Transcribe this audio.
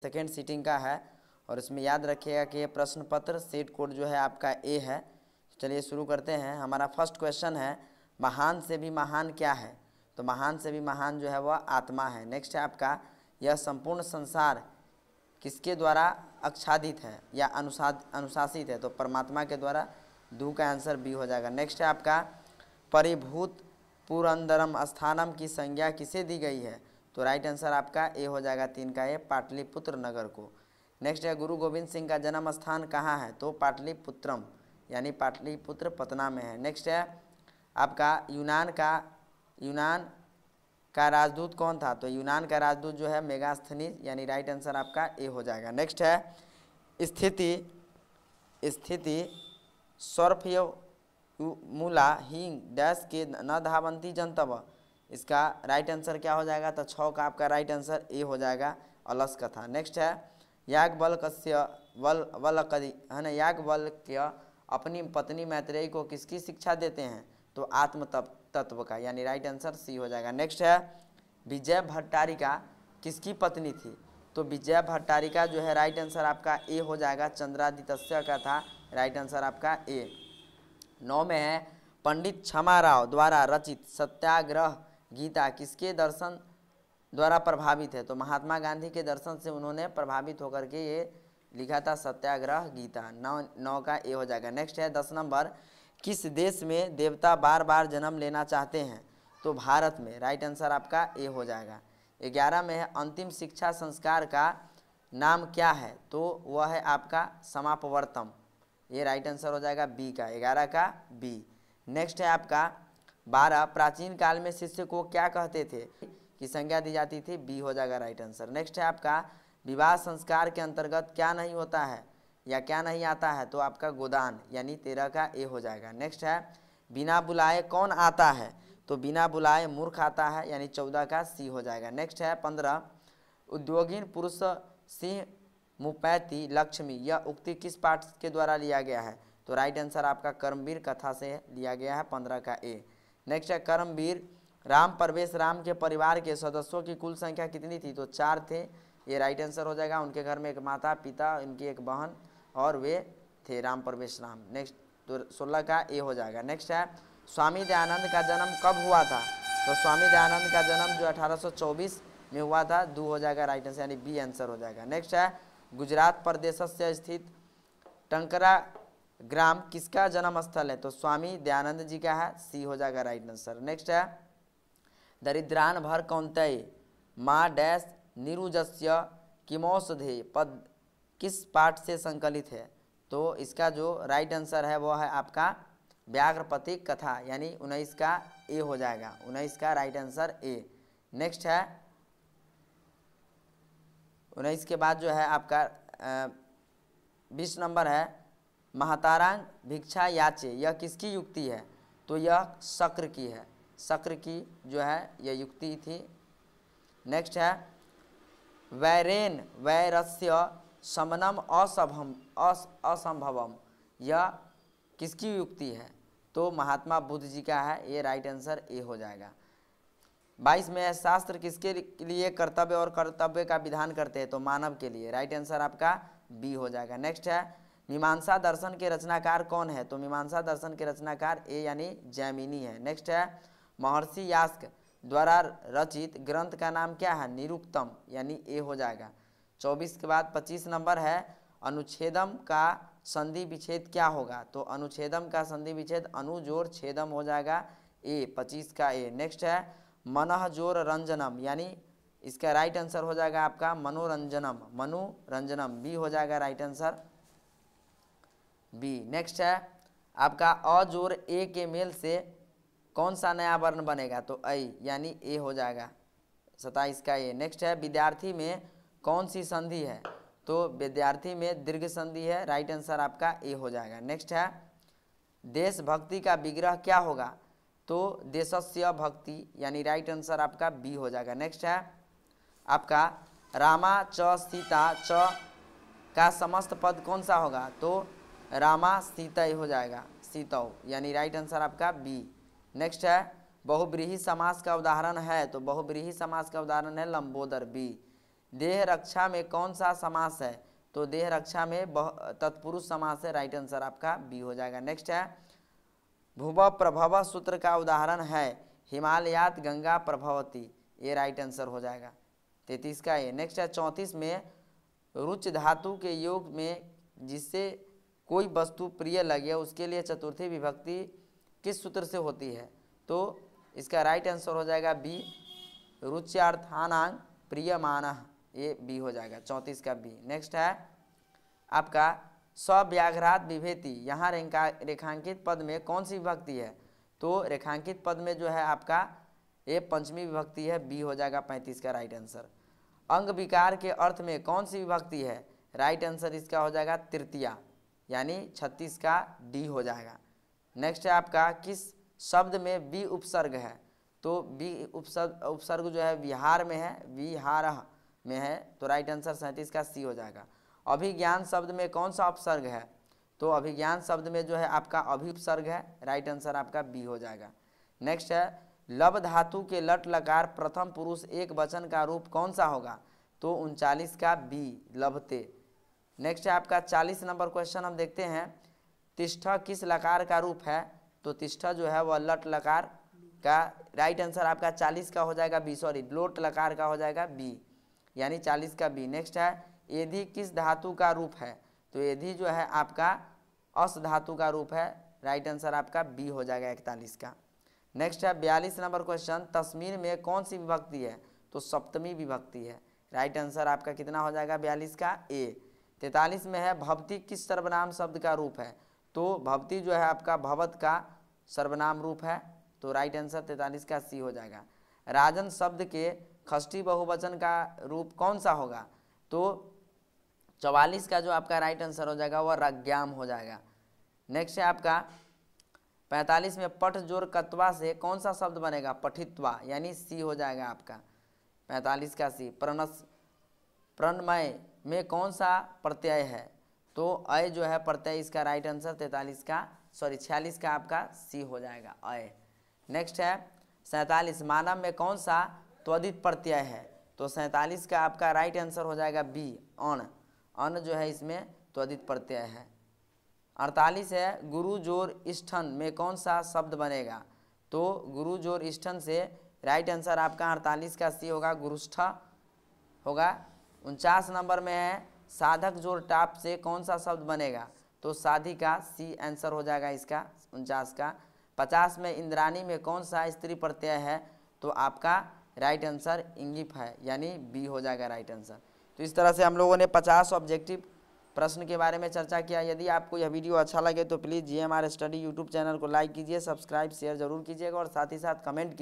Second sitting का है और इसमें याद रखिएगा कि ये प्रश्न पत्र सेट कोड जो है आपका ए है। चलिए शुरू करते हैं। हमारा फर्स्ट क्वेश्चन है, महान से भी महान क्या है? तो महान से भी महान जो है वह आत्मा है। नेक्स्ट है आपका, यह संपूर्ण संसार किसके द्वारा आच्छादित है या अनुशासित है? तो परमात्मा के द्वारा। दो का आंसर बी हो जाएगा। नेक्स्ट है आपका, परिभूत पुरंदरम स्थानम की संज्ञा किसे दी गई है? तो राइट आंसर आपका ए हो जाएगा, 3 का ए, पाटलिपुत्र नगर को। नेक्स्ट है, गुरु गोविंद सिंह का जन्म स्थान कहाँ है? तो पाटलिपुत्रम यानी पाटलिपुत्र पटना में है। नेक्स्ट है आपका, यूनान का राजदूत कौन था? तो यूनान का राजदूत जो है मेगास्थनीज, यानी राइट आंसर आपका ए हो जाएगा। नेक्स्ट है, स्थिति सर्फ मूला ही डैश के न धावंती जनतव, इसका राइट आंसर क्या हो जाएगा? तो 6 का आपका राइट आंसर ए हो जाएगा, अलस कथा। नेक्स्ट है, याज्ञवल्क्य है ना, याज्ञवल्क्य अपनी पत्नी मैत्रेयी को किसकी शिक्षा देते हैं? तो आत्म तत्व का, यानी राइट आंसर सी हो जाएगा। नेक्स्ट है, विजय भट्टारिका किसकी पत्नी थी? तो विजय भट्टारिका जो है राइट आंसर आपका ए हो जाएगा, चंद्रादित्य का था, राइट आंसर आपका ए। 9 में है, पंडित क्षमाराव द्वारा रचित सत्याग्रह गीता किसके दर्शन द्वारा प्रभावित है? तो महात्मा गांधी के दर्शन से उन्होंने प्रभावित होकर के ये लिखा था सत्याग्रह गीता। 9 का ए हो जाएगा। नेक्स्ट है 10 नंबर, किस देश में देवता बार बार जन्म लेना चाहते हैं? तो भारत में, राइट आंसर आपका ए हो जाएगा। 11 में है, अंतिम शिक्षा संस्कार का नाम क्या है? तो वह है आपका समापवर्तम, ये राइट आंसर हो जाएगा बी का, 11 का बी। नेक्स्ट है आपका 12, प्राचीन काल में शिष्य को क्या कहते थे की संज्ञा दी जाती थी? बी हो जाएगा राइट आंसर। नेक्स्ट है आपका, विवाह संस्कार के अंतर्गत क्या नहीं होता है या क्या नहीं आता है? तो आपका गोदान, यानी 13 का ए हो जाएगा। नेक्स्ट है, बिना बुलाए कौन आता है? तो बिना बुलाए मूर्ख आता है, यानी 14 का सी हो जाएगा। नेक्स्ट है 15, उद्योगिन पुरुष सिंह मुपैती लक्ष्मी, यह उक्ति किस पाठ के द्वारा लिया गया है? तो राइट आंसर आपका कर्मवीर कथा से लिया गया है, 15 का ए। नेक्स्ट है, कर्मवीर राम प्रवेश राम के परिवार के सदस्यों की कुल संख्या कितनी थी? तो 4 थे, ये राइट आंसर हो जाएगा। उनके घर में एक माता पिता, उनकी एक बहन और वे थे राम प्रवेश राम। नेक्स्ट तो 16 का ए हो जाएगा। नेक्स्ट है, स्वामी दयानंद का जन्म कब हुआ था? तो स्वामी दयानंद का जन्म जो 1824 में हुआ था, 2 हो जाएगा राइट आंसर, यानी बी आंसर हो जाएगा। नेक्स्ट है, गुजरात प्रदेश से स्थित टंकरा ग्राम किसका जन्म स्थल है? तो स्वामी दयानंद जी का है, सी हो जाएगा राइट आंसर। नेक्स्ट है, दरिद्रान भर कौंतेय माँ डैश निरुजस्य किमौषधे पद किस पाठ से संकलित है? तो इसका जो राइट आंसर है वो है आपका व्याघ्रपति कथा, यानी 19 का ए हो जाएगा, 19 का राइट आंसर ए। नेक्स्ट है 19 के बाद जो है आपका 20 नंबर है, महतारांग भिक्षा याचे, यह किसकी युक्ति है? तो यह शक्र की है, शक्र की जो है यह युक्ति थी। नेक्स्ट है, वैरेन वैरस्य शमनम असंभवम, यह किसकी युक्ति है? तो महात्मा बुद्ध जी का है, ये राइट आंसर ए हो जाएगा। 22 में है, शास्त्र किसके लिए कर्तव्य और कर्तव्य का विधान करते हैं? तो मानव के लिए, राइट आंसर आपका बी हो जाएगा। नेक्स्ट है, मीमांसा दर्शन के रचनाकार कौन है? तो मीमांसा दर्शन के रचनाकार ए यानी जैमिनी है। नेक्स्ट है, महर्षि यास्क द्वारा रचित ग्रंथ का नाम क्या है? निरुक्तम, यानी ए हो जाएगा। 24 के बाद 25 नंबर है, अनुच्छेदम का संधि विच्छेद क्या होगा? तो अनुच्छेदम का संधि विच्छेद अनुजोड़ छेदम हो जाएगा, ए 25 का ए। नेक्स्ट है, मनः जोर रंजनम, यानी इसका राइट आंसर हो जाएगा आपका मनोरंजनम, मनुरंजनम, बी हो जाएगा राइट आंसर बी। नेक्स्ट है आपका अजोर ए के मेल से कौन सा नया वर्ण बनेगा? तो ऐ, यानी ए हो जाएगा, 27 का ए। नेक्स्ट है, विद्यार्थी में कौन सी संधि है? तो विद्यार्थी में दीर्घ संधि है, राइट आंसर आपका ए हो जाएगा। नेक्स्ट है, देशभक्ति का विग्रह क्या होगा? तो देशस्य भक्ति, यानी राइट आंसर आपका बी हो जाएगा। नेक्स्ट है आपका, रामा च सीता च का समस्त पद कौन सा होगा? तो रामा सीतय हो जाएगा, सीतौ, यानी राइट आंसर आपका बी। नेक्स्ट है, बहुब्रीहि समास का उदाहरण है? तो बहुब्रीहि समास का उदाहरण है लंबोदर, बी। देह रक्षा में कौन सा समास है? तो देह रक्षा में तत्पुरुष समास है, राइट आंसर आपका बी हो जाएगा। नेक्स्ट है भुव प्रभव सूत्र का उदाहरण है हिमालयात गंगा प्रभवती, ये राइट आंसर हो जाएगा 33 का ये। नेक्स्ट है 34 में रुच धातु के योग में जिससे कोई वस्तु प्रिय लगे उसके लिए चतुर्थी विभक्ति किस सूत्र से होती है? तो इसका राइट आंसर हो जाएगा बी, रुच्यार्थानां प्रियमानः, ये बी हो जाएगा 34 का बी। नेक्स्ट है आपका सव्याघ्रात विभेति, यहाँ रेखांकित पद में कौन सी विभक्ति है? तो रेखांकित पद में जो है आपका ये पंचमी विभक्ति है, बी हो जाएगा 35 का राइट आंसर। अंग विकार के अर्थ में कौन सी विभक्ति है? राइट आंसर इसका हो जाएगा तृतीया, यानी 36 का डी हो जाएगा। नेक्स्ट है आपका किस शब्द में बी उपसर्ग है? तो बी उपसर्ग जो है विहार में है, विहारः में है, तो राइट आंसर 37 का सी हो जाएगा। अभिज्ञान शब्द में कौन सा उपसर्ग है? तो अभिज्ञान शब्द में जो है आपका अभिउपसर्ग है, राइट आंसर आपका बी हो जाएगा। नेक्स्ट है लब धातु के लट लकार प्रथम पुरुष एक वचन का रूप कौन सा होगा? तो 39 का बी, लभते। नेक्स्ट है आपका 40 नंबर क्वेश्चन हम देखते हैं, तिष्ठ किस लकार का रूप है? तो तिष्ठ जो है वह लट लकार का, राइट आंसर आपका 40 का हो जाएगा बी, सॉरी लोट लकार का हो जाएगा बी, यानी 40 का बी। नेक्स्ट है एधी किस धातु का रूप है? तो एधी जो है आपका अस धातु का रूप है, राइट आंसर आपका बी हो जाएगा 41 का। नेक्स्ट है 42 नंबर क्वेश्चन, तस्मीर में कौन सी विभक्ति है? तो सप्तमी विभक्ति है, राइट आंसर आपका कितना हो जाएगा 42 का ए। 43 में है भवती किस सर्वनाम शब्द का रूप है? तो भवती जो है आपका भवत का सर्वनाम रूप है, तो राइट आंसर 43 का सी हो जाएगा। राजन शब्द के षष्ठी बहुवचन का रूप कौन सा होगा? तो 44 का जो आपका राइट आंसर हो जाएगा वह रज्ञाम हो जाएगा। नेक्स्ट है आपका 45 में पठ जोर कत्वा से कौन सा शब्द बनेगा? पठित्वा, यानी सी हो जाएगा आपका 45 का सी। प्रणमय में कौन सा प्रत्यय है? तो अय जो है प्रत्यय, इसका राइट आंसर 46 का आपका सी हो जाएगा अय। नेक्स्ट है 47 मानव में कौन सा त्वदित प्रत्यय है? तो 47 का आपका राइट आंसर हो जाएगा बी, अण। अन जो है इसमें त्वदित प्रत्यय है। 48 है गुरु जोर इष्ठन में कौन सा शब्द बनेगा? तो गुरु जोर इष्ठन से राइट आंसर आपका 48 का सी होगा, गुरुष्ठ होगा। 49 नंबर में है साधक जोर टाप से कौन सा शब्द बनेगा? तो साधिका, सी आंसर हो जाएगा इसका 49 का। 50 में इंद्राणी में कौन सा स्त्री प्रत्यय है? तो आपका राइट आंसर इंगिप है, यानी बी हो जाएगा राइट आंसर। तो इस तरह से हम लोगों ने 50 ऑब्जेक्टिव प्रश्न के बारे में चर्चा किया। यदि आपको यह वीडियो अच्छा लगे तो please GMR study YouTube channel को लाइक कीजिए, सब्सक्राइब शेयर जरूर कीजिएगा और साथ ही साथ कमेंट कीजिए।